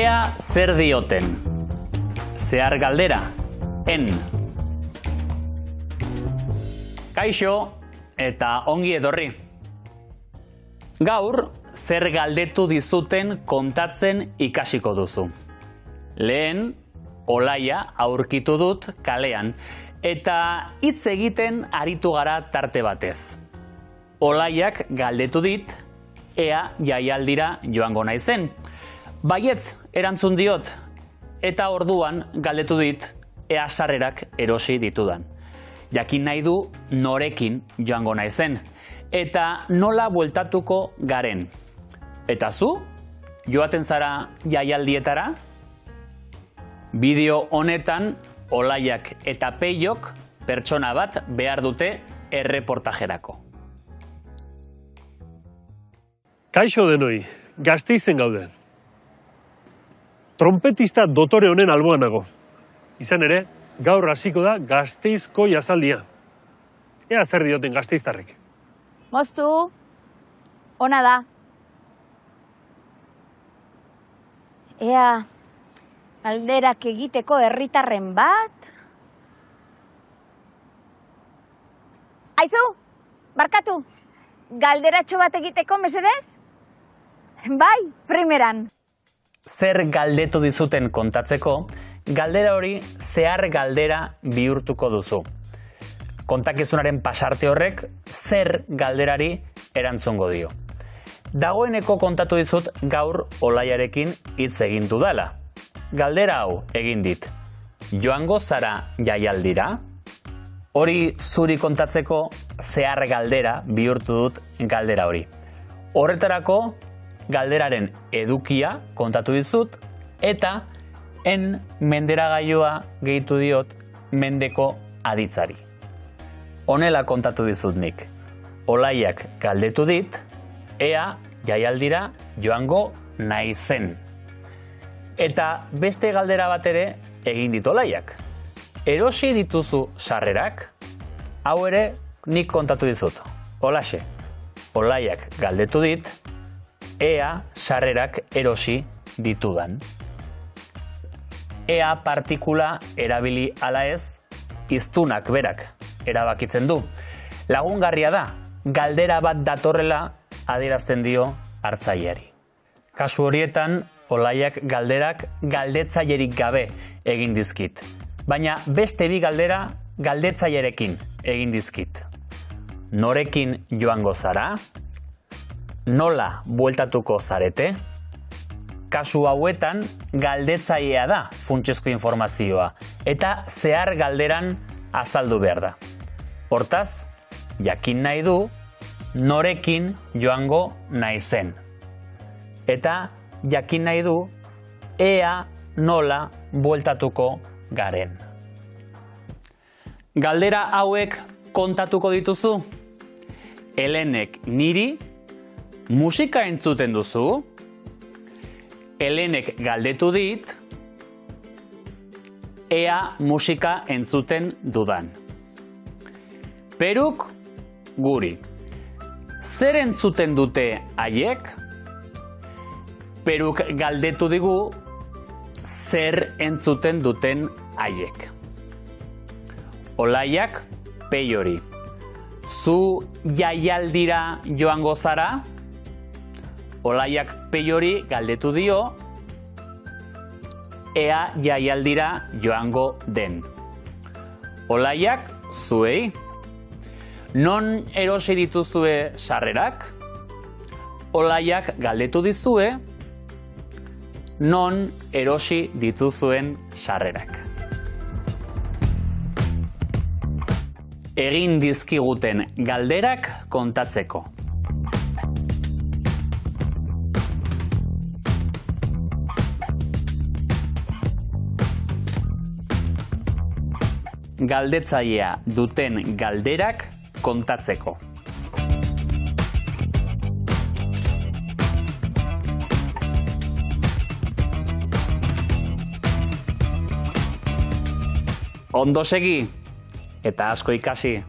Ea zer dioten. Zehar galdera, en. Kaixo eta ongi etorri. Gaur, zer galdetu dizuten kontatzen ikasiko duzu. Lehen, Olaia aurkitu dut kalean, eta hitz egiten aritu gara tarte batez. Olaiak galdetu dit, ea jaialdira joango naizen. Baietz, erantzun diot, eta orduan galdetu dit, ea sarrerak erosi ditudan. Jakin nahi du norekin joango naizen, eta nola bueltatuko garen. Eta zu, joaten zara jaialdietara? Bideo honetan, Olaiak eta Peiok pertsona bat behar dute erreportajerako. Kaixo denoi, Gasteizen gaude. Trompetista dotore honen alboan nago. Izan ere, gaur hasiko da Gasteizko jazaldia. Ea zer dioten gasteiztarrek. Moztu, ona da. Ea, galderak egiteko herritarren bat. Aizu, barkatu, galderatxo bat egiteko mesedez? Bai, primeran. Zer galdetu dizuten kontatzeko, galdera hori zehar galdera bihurtuko duzu. Kontakizunaren pasarte horrek zer galderari erantzungo dio. Dagoeneko kontatu dizut gaur Olaiarekin hitz egin dudala. Galdera hau egin dit. Joango zara jaialdira? Hori zuri kontatzeko zehar galdera bihurtu dut galdera hori. Horretarako galderaren edukia kontatu dizut eta en menderagailua gehitu diot mendeko aditzari. Honela kontatu dizut nik. Olaiak galdetu dit, ea jaialdira joango naizen. Eta beste galdera bat ere egin dit Olaiak. Erosi dituzu sarrerak? Hau ere nik kontatu dizut. Holaxe. Olaiak galdetu dit, ea sarrerak erosi ditudan. Ea partikula erabili ala ez, hiztunak berak erabakitzen du. Lagungarria da, galdera bat datorrela adierazten dio hartzaileari. Kasu horietan, Olaiak galderak galdetzailerik gabe egin dizkit. Baina beste bi galdera galdetzailerekin egin dizkit. Norekin joango zara? Nola bueltatuko zarete? Kasu hauetan galdetzailea da funtsezko informazioa eta zehar galderan azaldu behar da. Hortaz, jakin nahi du norekin joango naizen. Eta jakin nahi du ea nola bueltatuko garen. Galdera hauek kontatuko dituzu? Helenek niri musika entzuten duzu? Helenek galdetu dit, ea musika entzuten dudan. Peruk guri. Zer entzuten dute haiek? Peruk galdetu digu, zer entzuten duten haiek. Olaiak Peiori. Zu jaialdira joango zara? Olaiak Peiori galdetu dio, ea jaialdira joango den. Olaiak zuei. Non erosi dituzue sarrerak? Olaiak galdetu dizue, non erosi dituzuen sarrerak. Egin dizkiguten galderak kontatzeko. Galdetzailea duten galderak kontatzeko. Ondo segi eta asko ikasi.